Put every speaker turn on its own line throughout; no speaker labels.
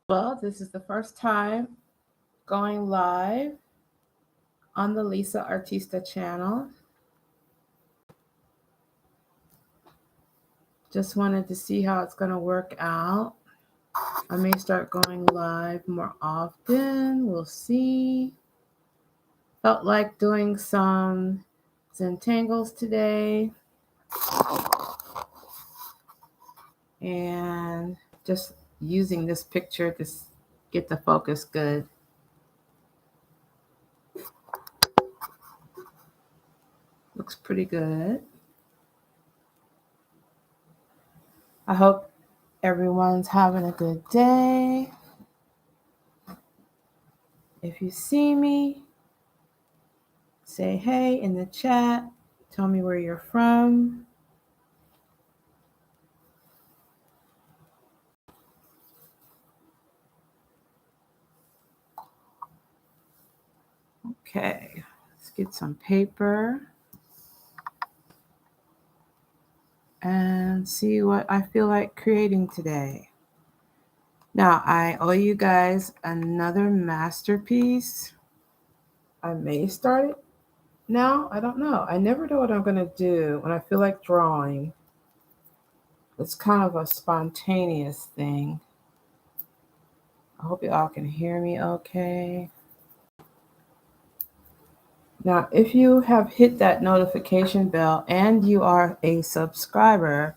Well, this is the first time going live on the Lisa Artista channel. Just wanted to see how it's going to work out. I may start going live more often. We'll see. Felt like doing some Zentangles today. And just using this picture to get the focus good. Looks pretty good. I hope everyone's having a good day. If you see me, say hey in the chat. Tell me where you're from. Okay, let's get some paper and see what I feel like creating today. Now, I owe you guys another masterpiece. I may start it now. I don't know. I never know what I'm going to do when I feel like drawing. It's kind of a spontaneous thing. I hope you all can hear me okay. Now, if you have hit that notification bell and you are a subscriber,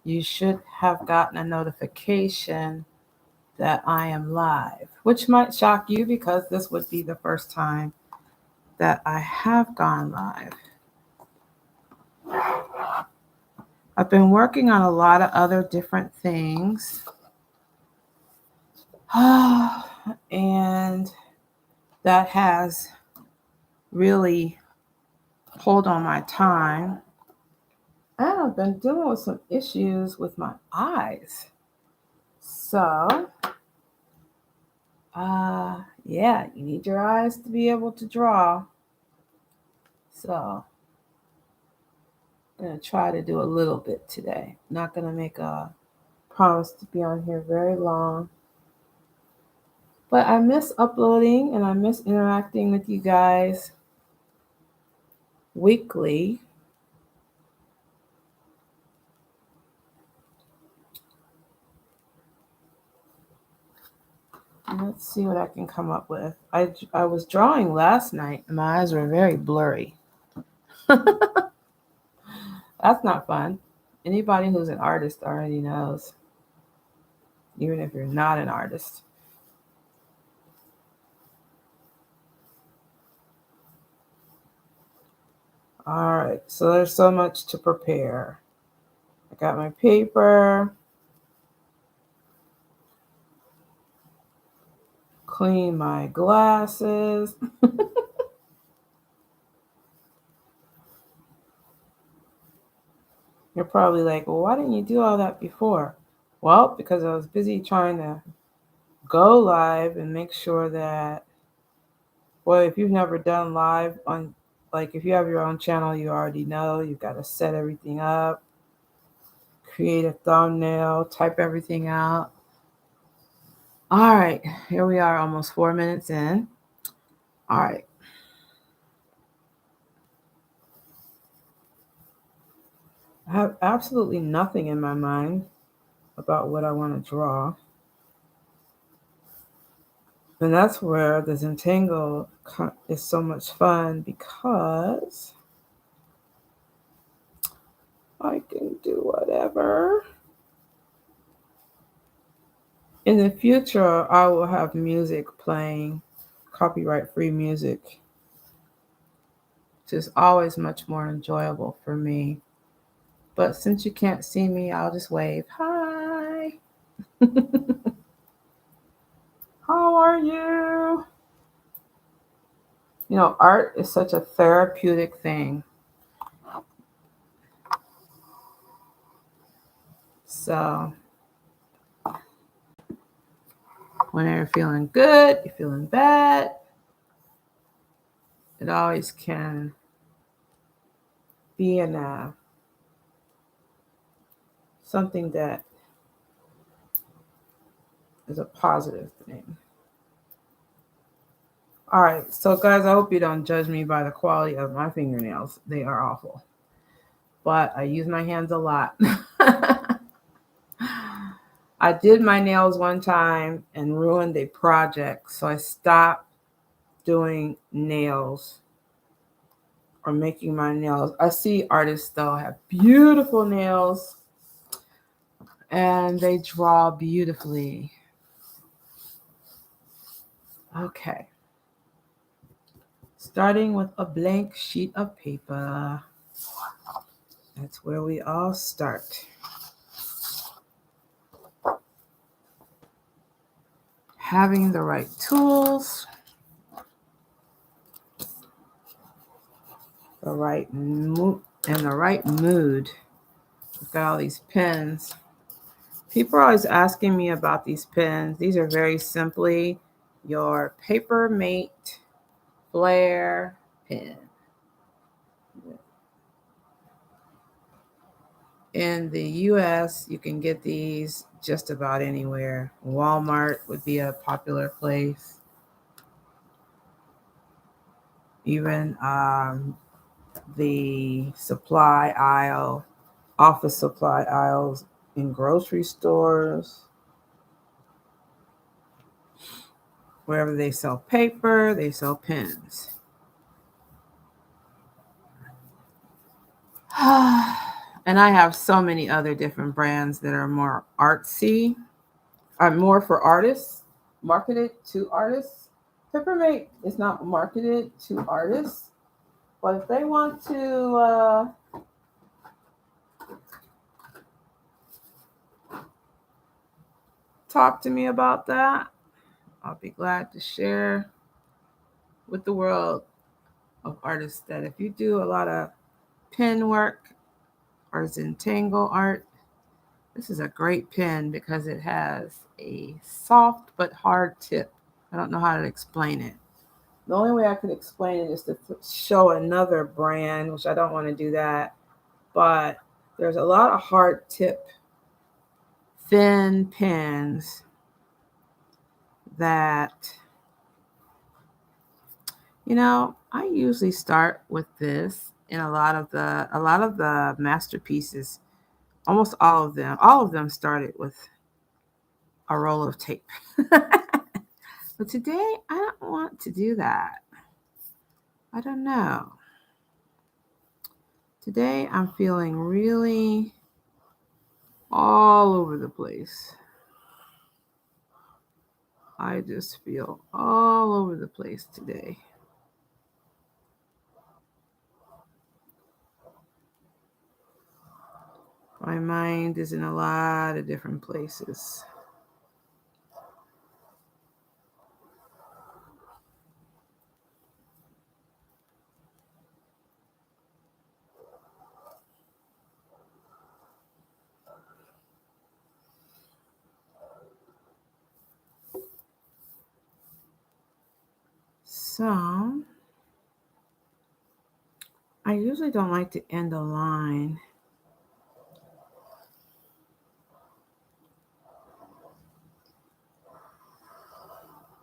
you should have gotten a notification that I am live, which might shock you because this would be the first time that I have gone live. I've been working on a lot of other different things. And that has really pulled on my time. And I've been dealing with some issues with my eyes. So, yeah, you need your eyes to be able to draw. So, I'm going to try to do a little bit today. Not going to make a promise to be on here very long. But I miss uploading and I miss interacting with you guys weekly. Let's see what I can come up with. I was drawing last night and my eyes were very blurry. That's not fun. Anybody who's an artist already knows, even if you're not an artist. All right, so there's so much to prepare. I got my paper. Clean my glasses. You're probably like, well, why didn't you do all that before? Well, because I was busy trying to go live and make sure that, well, if you've never done live on, like if you have your own channel, you already know you've got to set everything up, create a thumbnail, type everything out. All right, here we are almost 4 minutes in. All right. I have absolutely nothing in my mind about what I want to draw. And that's where the Zentangle is so much fun because I can do whatever. In the future, I will have music playing, copyright-free music. Just always much more enjoyable for me. But since you can't see me, I'll just wave. Hi. How are you? You know, art is such a therapeutic thing. So when you're feeling good, you're feeling bad, it always can be in something that is a positive thing. All right, so guys, I hope you don't judge me by the quality of my fingernails. They are awful, but I use my hands a lot. I did my nails one time and ruined a project, so I stopped doing nails or making my nails. I see artists though have beautiful nails and they draw beautifully. Okay. Starting with a blank sheet of paper. That's where we all start. Having the right tools, the right mood, and the right mood. We've got all these pens. People are always asking me about these pens. These are very simply your Paper Mate Flare pen. In the US, you can get these just about anywhere. Walmart would be a popular place. Even the supply aisle, office supply aisles in grocery stores, wherever they sell paper, they sell pens. And I have so many other different brands that are more artsy, more for artists, marketed to artists. Peppermint is not marketed to artists, but if they want to talk to me about that, I'll be glad to share with the world of artists that if you do a lot of pen work or Zentangle art, this is a great pen because it has a soft but hard tip. I don't know how to explain it. The only way I could explain it is to show another brand, which I don't want to do that. But there's a lot of hard tip thin pens that, I usually start with this in a lot of the masterpieces. Almost all of them started with a roll of tape. But today I don't want to do that. I don't know. Today I'm feeling really all over the place. I just feel all over the place today. My mind is in a lot of different places. So, I usually don't like to end a line.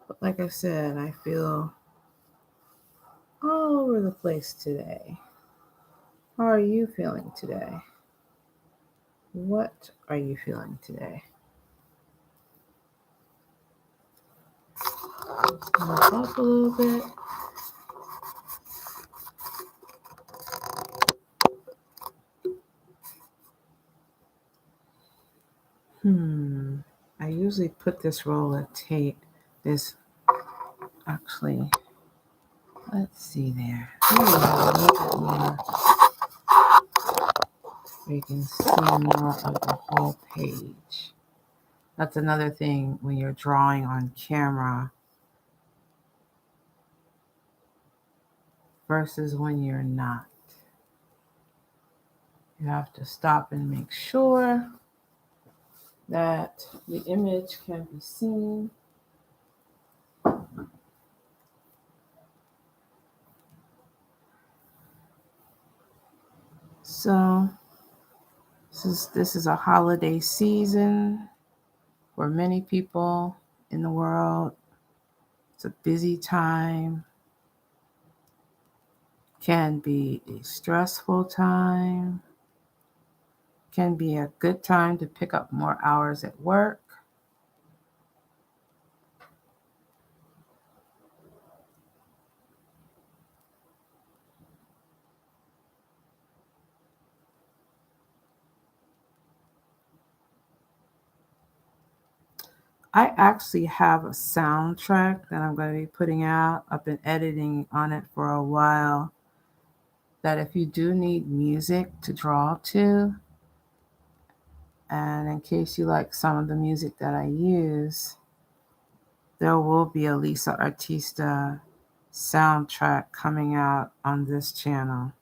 But like I said, I feel all over the place today. How are you feeling today? What are you feeling today? Look up a little bit. I usually put this roll of tape, this actually, let's see there. Maybe have a little bit more so you can see more of the whole page. That's another thing when you're drawing on camera versus when you're not. You have to stop and make sure that the image can be seen. So this is a holiday season for many people. in the world. It's a busy time, can be a stressful time, can be a good time to pick up more hours at work. I actually have a soundtrack that I'm going to be putting out. I've been editing on it for a while. That if you do need music to draw to, and in case you like some of the music that I use, there will be a Lisa Artista soundtrack coming out on this channel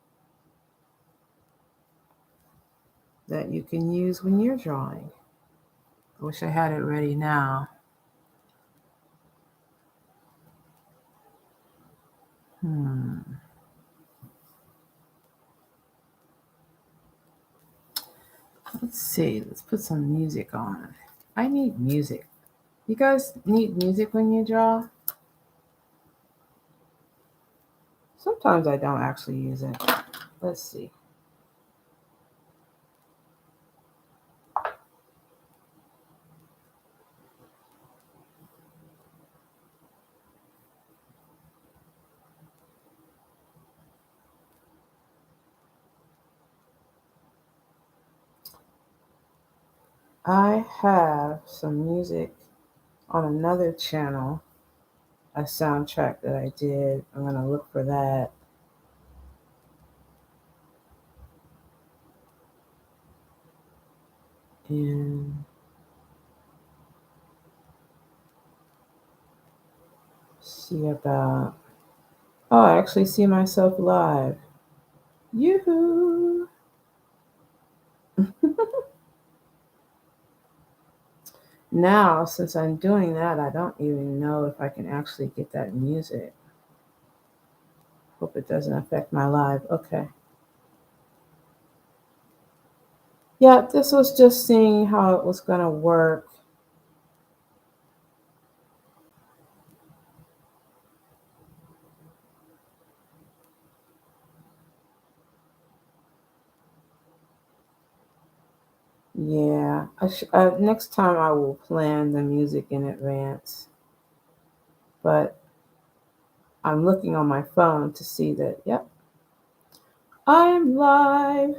that you can use when you're drawing. I wish I had it ready now. Let's see. Let's put some music on. I need music. You guys need music when you draw? Sometimes I don't actually use it. Let's see. I have some music on another channel, a soundtrack that I did. I'm going to look for that. And see about. Oh, I actually see myself live. Yoo-hoo! Now, since I'm doing that, I don't even know if I can actually get that music. Hope it doesn't affect my live. Okay. Yeah, this was just seeing how it was going to work. Yeah, next time I will plan the music in advance. But I'm looking on my phone to see that, yep, I'm live.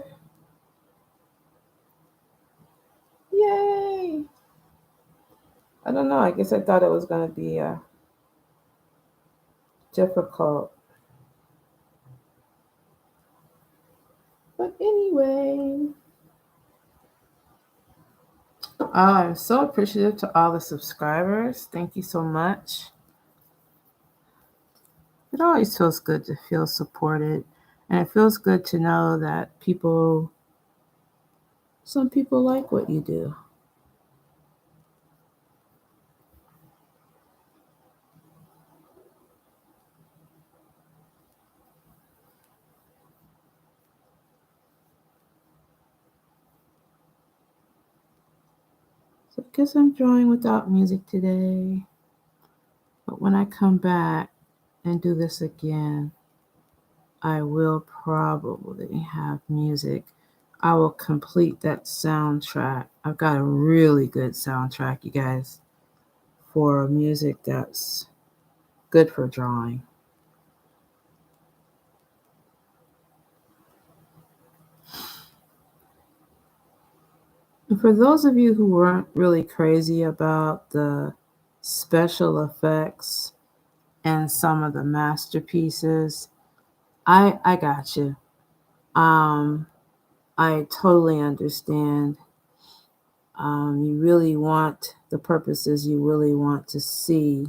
Yay! I don't know. I guess I thought it was going to be difficult. But anyway, I'm so appreciative to all the subscribers. Thank you so much. It always feels good to feel supported. And it feels good to know that some people like what you do. So I guess I'm drawing without music today. But when I come back and do this again, I will probably have music. I will complete that soundtrack. I've got a really good soundtrack, you guys, for music that's good for drawing. And for those of you who weren't really crazy about the special effects and some of the masterpieces, I got you. I totally understand. You really want the purposes, you really want to see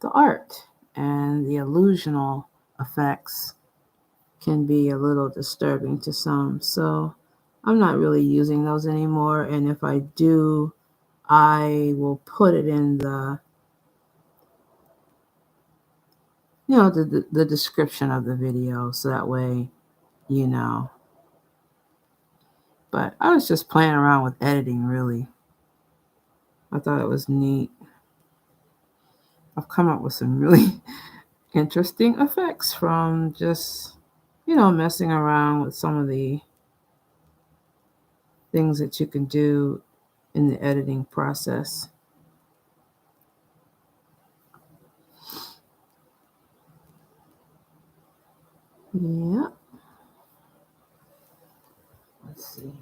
the art, and the illusional effects can be a little disturbing to some. So I'm not really using those anymore. And if I do, I will put it in the description of the video, so that way you know. But I was just playing around with editing, really. I thought it was neat. I've come up with some really interesting effects from just, messing around with some of the things that you can do in the editing process. Yeah. Let's see here.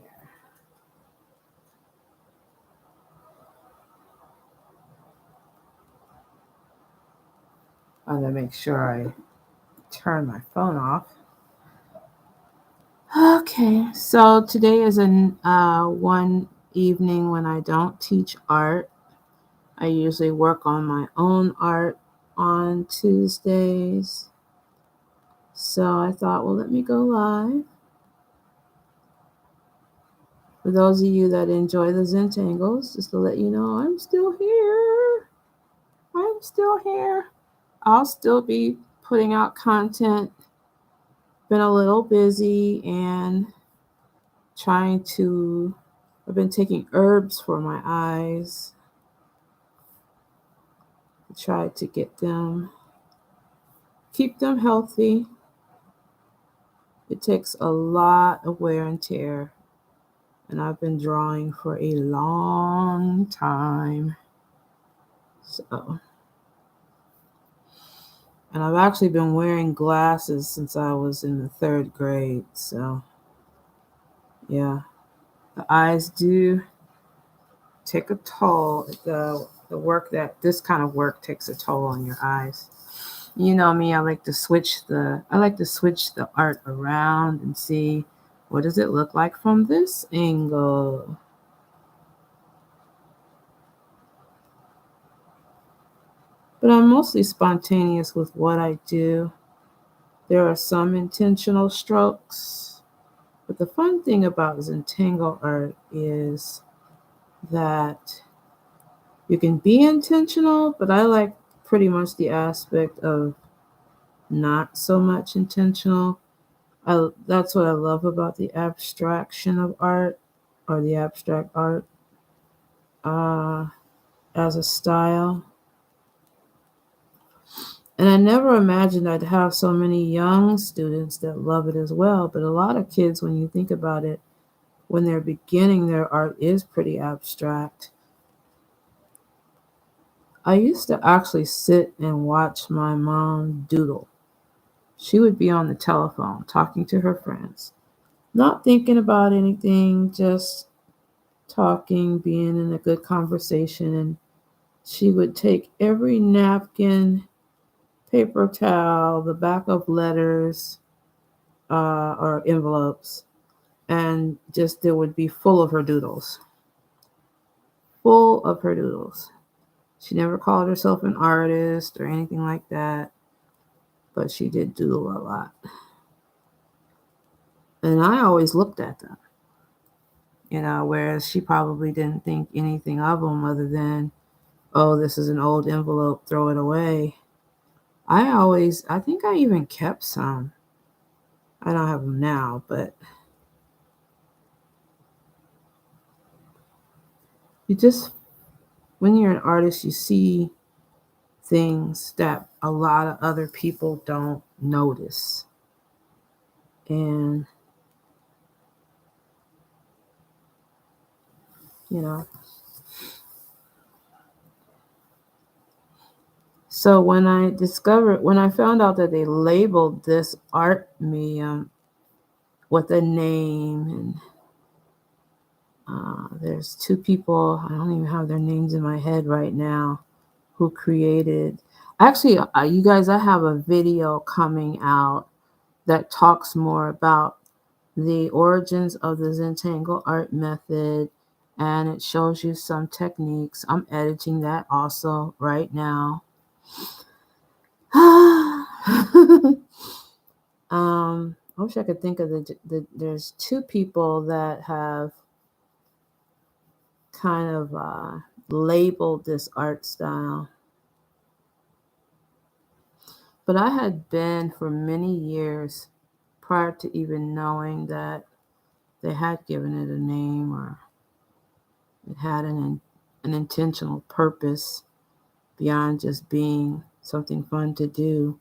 I'm gonna make sure I turn my phone off. Okay, so today is one evening when I don't teach art. I usually work on my own art on Tuesdays. So I thought, well, let me go live. For those of you that enjoy the Zentangles, just to let you know, I'm still here. I'm still here. I'll still be putting out content. Been a little busy and trying to, I've been taking herbs for my eyes. Try to keep them healthy. It takes a lot of wear and tear, and I've been drawing for a long time. So, and I've actually been wearing glasses since I was in the 3rd grade. So, yeah, the eyes do take a toll. The work that this kind of work takes a toll on your eyes. You know me, I like to switch the art around and see what does it look like from this angle. But I'm mostly spontaneous with what I do. There are some intentional strokes. But the fun thing about Zentangle art is that you can be intentional, but I like pretty much the aspect of not so much intentional. That's what I love about the abstraction of art or the abstract art uh, as a style. And I never imagined I'd have so many young students that love it as well. But a lot of kids, when you think about it, when they're beginning, their art is pretty abstract. I used to actually sit and watch my mom doodle. She would be on the telephone talking to her friends, not thinking about anything, just talking, being in a good conversation. And she would take every napkin, paper towel, the back of letters, or envelopes, and just there would be full of her doodles. Full of her doodles. She never called herself an artist or anything like that, but she did doodle a lot. And I always looked at them, whereas she probably didn't think anything of them other than, oh, this is an old envelope, throw it away. I think I even kept some. I don't have them now, but you just, when you're an artist, you see things that a lot of other people don't notice. And, you know, so when I found out that they labeled this art medium with a name, and there's 2 people, I don't even have their names in my head right now, who created. Actually, you guys, I have a video coming out that talks more about the origins of the Zentangle art method, and it shows you some techniques. I'm editing that also right now. I wish I could think of there's 2 people that have kind of labeled this art style. But I had been for many years prior to even knowing that they had given it a name or it had an intentional purpose beyond just being something fun to do.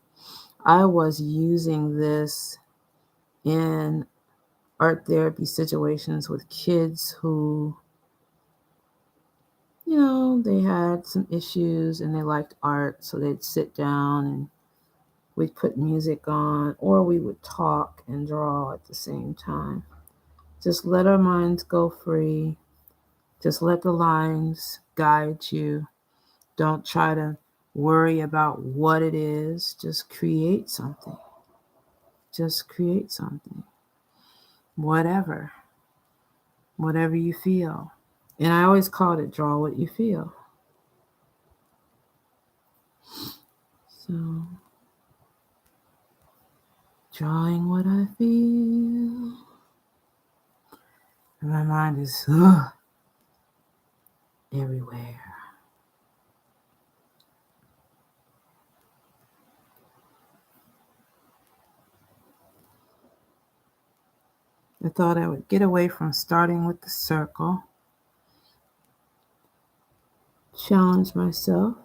I was using this in art therapy situations with kids who, they had some issues and they liked art, so they'd sit down and we'd put music on, or we would talk and draw at the same time. Just let our minds go free. Just let the lines guide you. Don't try to worry about what it is. Just create something. Just create something. Whatever. Whatever you feel. And I always called it draw what you feel. So, drawing what I feel. And my mind is everywhere. I thought I would get away from starting with the circle, challenge myself,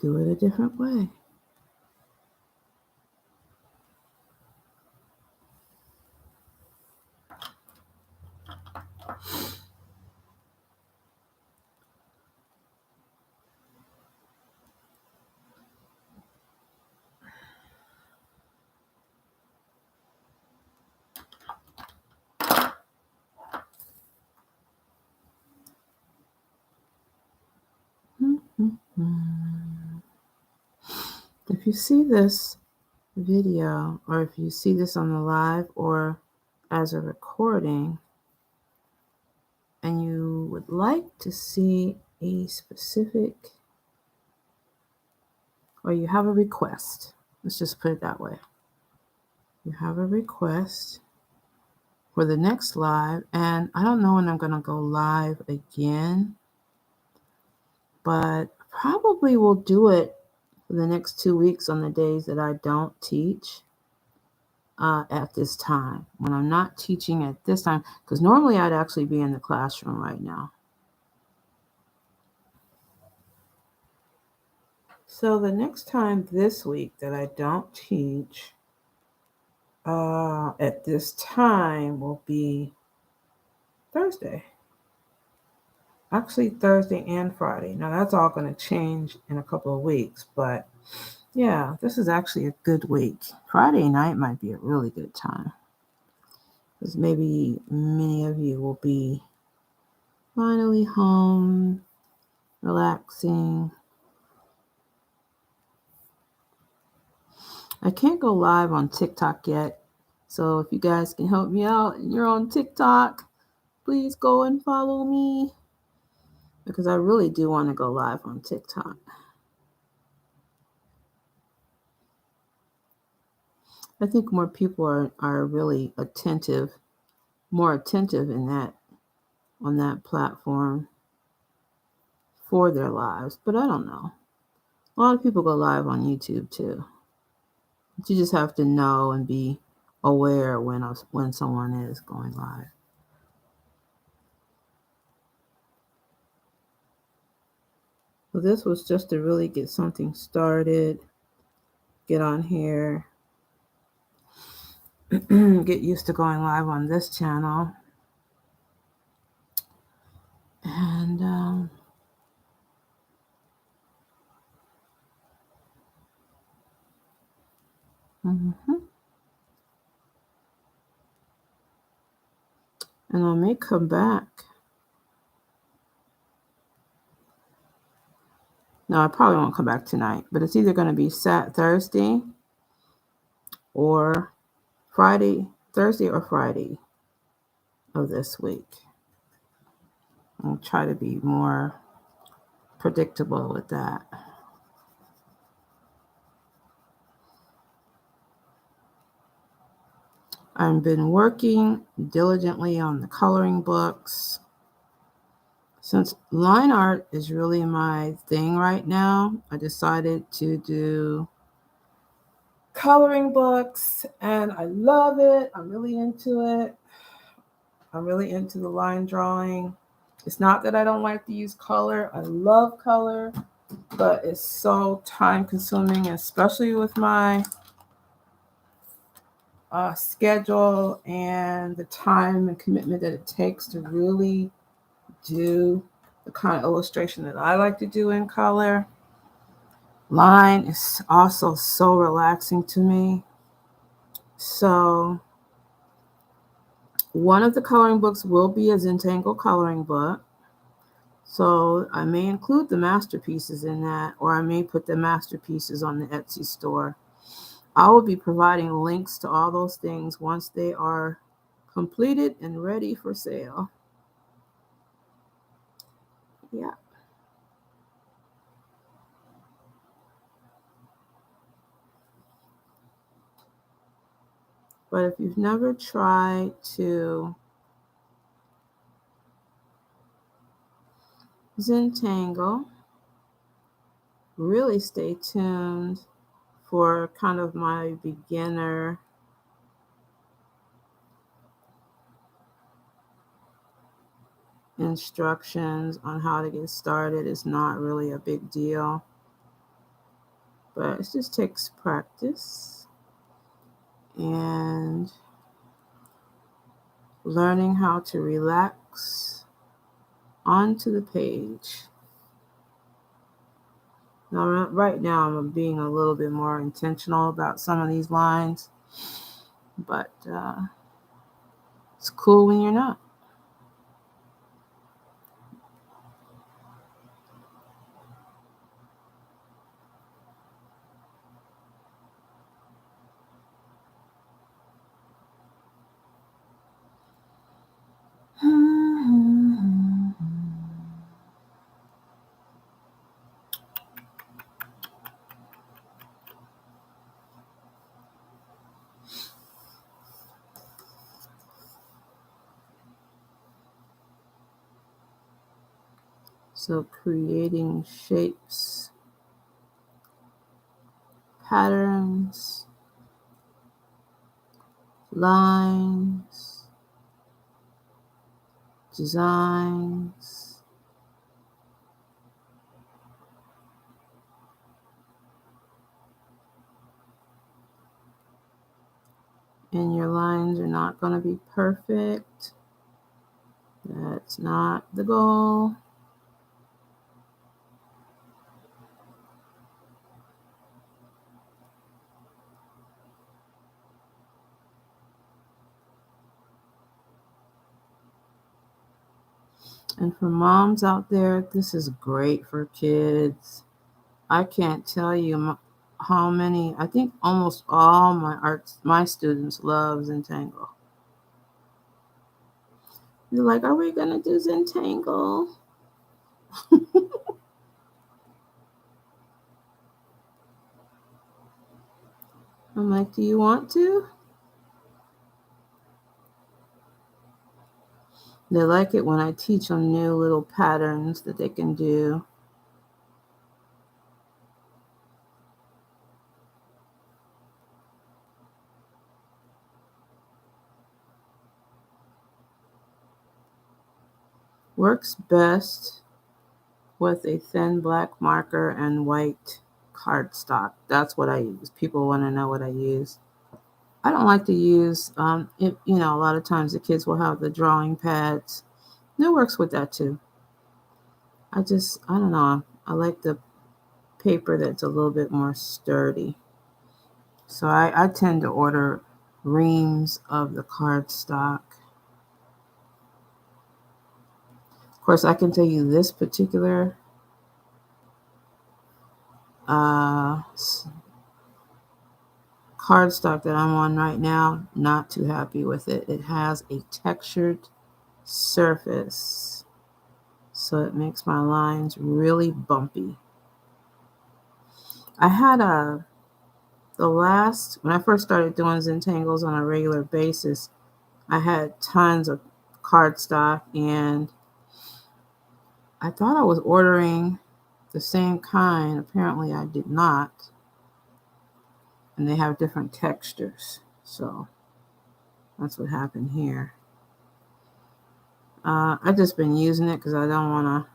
do it a different way. If you see this video, or if you see this on the live or as a recording, and you would like to see a specific, or you have a request, let's just put it that way. You have a request for the next live, and I don't know when I'm going to go live again, but probably will do it for the next 2 weeks on the days that I don't teach at this time. When I'm not teaching at this time, because normally I'd actually be in the classroom right now. So the next time this week that I don't teach at this time will be Thursday. Actually, Thursday and Friday. Now that's all going to change in a couple of weeks, but yeah, this is actually a good week. Friday night might be a really good time, because maybe many of you will be finally home, relaxing. I can't go live on TikTok yet, so if you guys can help me out and you're on TikTok, please go and follow me, because I really do want to go live on TikTok. I think more people are really attentive, more attentive in that, on that platform for their lives, but I don't know. A lot of people go live on YouTube too. But you just have to know and be aware when someone is going live. So this was just to really get something started, get on here, get used to going live on this channel. And and I may come back. No, I probably won't come back tonight, but it's either going to be Thursday or Friday, Thursday or Friday of this week. I'll try to be more predictable with that. I've been working diligently on the coloring books. Since line art is really my thing right now, I decided to do coloring books, and I love it. I'm really into it. I'm really into the line drawing. It's not that I don't like to use color. I love color, but it's so time consuming, especially with my schedule and the time and commitment that it takes to really do the kind of illustration that I like to do in color. Line is also so relaxing to me. So one of the coloring books will be a Zentangle coloring book. So I may include the masterpieces in that, or I may put the masterpieces on the Etsy store. I will be providing links to all those things once they are completed and ready for sale. Yeah. But if you've never tried to Zentangle, really stay tuned for kind of my beginner instructions on how to get started. It's not really a big deal, but it just takes practice and learning how to relax onto the page. Now, right now, I'm being a little bit more intentional about some of these lines, but it's cool when you're not. So creating shapes, patterns, lines, designs. And your lines are not going to be perfect. That's not the goal. And for moms out there, this is great for kids. I can't tell you how many, I think almost all my students love Zentangle. They're like, are we going to do Zentangle? I'm like, do you want to? They like it when I teach them new little patterns that they can do. Works best with a thin black marker and white cardstock. That's what I use. People want to know what I use. I don't like to use, a lot of times the kids will have the drawing pads. It works with that too. I don't know. I like the paper that's a little bit more sturdy. So I tend to order reams of the cardstock. Of course, I can tell you this particular cardstock that I'm on right now, not too happy with it. It has a textured surface, so it makes my lines really bumpy. I had when I first started doing Zentangles on a regular basis, I had tons of cardstock, and I thought I was ordering the same kind. Apparently I did not, and they have different textures, so that's what happened here. I've just been using it because I didn't want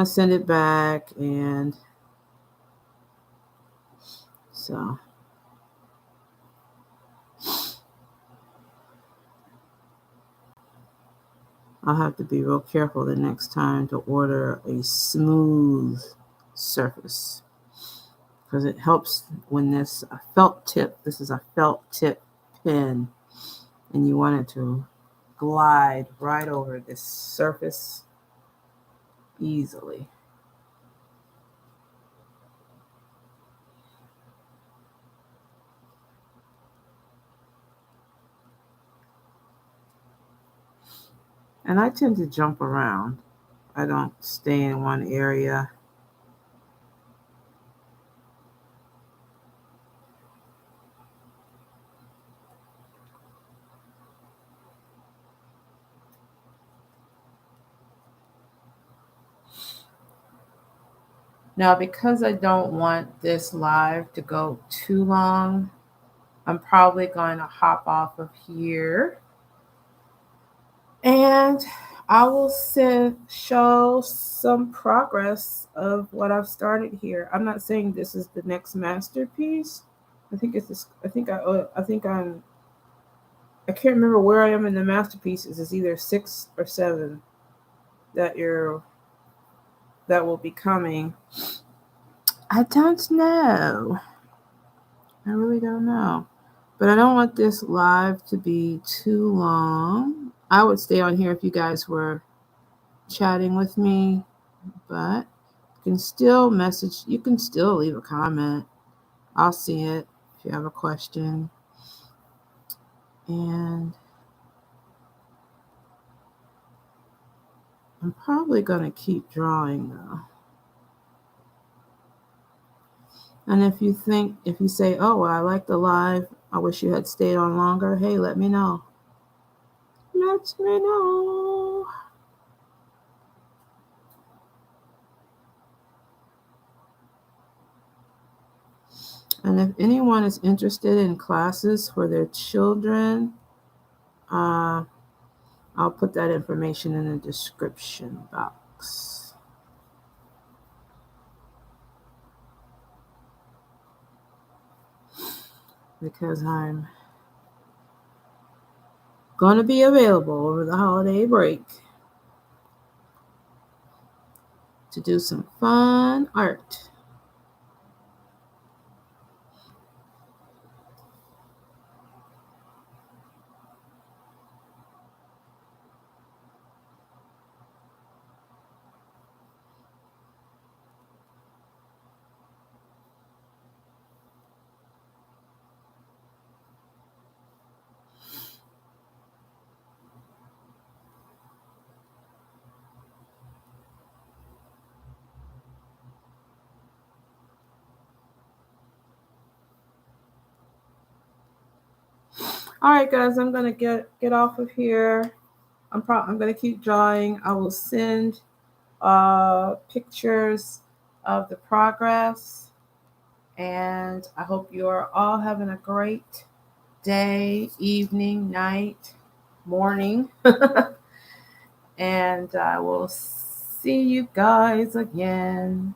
to send it back, and so I'll have to be real careful the next time to order a smooth surface, because it helps when this is a felt tip pen, and you want it to glide right over this surface easily. And I tend to jump around. I don't stay in one area. Now, because I don't want this live to go too long, I'm probably going to hop off of here, and I will show some progress of what I've started here. I'm not saying this is the next masterpiece. I think it's this. I can't remember where I am in the masterpieces. It's either 6 or 7 that will be coming. I don't know. I really don't know. But I don't want this live to be too long. I would stay on here if you guys were chatting with me, but you can still message. You can still leave a comment. I'll see it if you have a question. And I'm probably going to keep drawing though. And if you say, oh, well, I like the live, I wish you had stayed on longer, hey, let me know. Let me know. And if anyone is interested in classes for their children, I'll put that information in the description box. Because I'm going to be available over the holiday break to do some fun art. All right, guys, I'm going to get off of here. I'm going to keep drawing. I will send pictures of the progress, and I hope you are all having a great day, evening, night, morning. And I will see you guys again.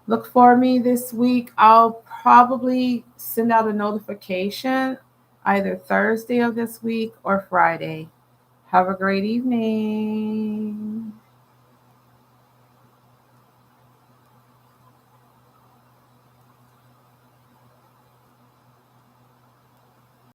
Look for me this week. I'll probably send out a notification either Thursday of this week or Friday. Have a great evening.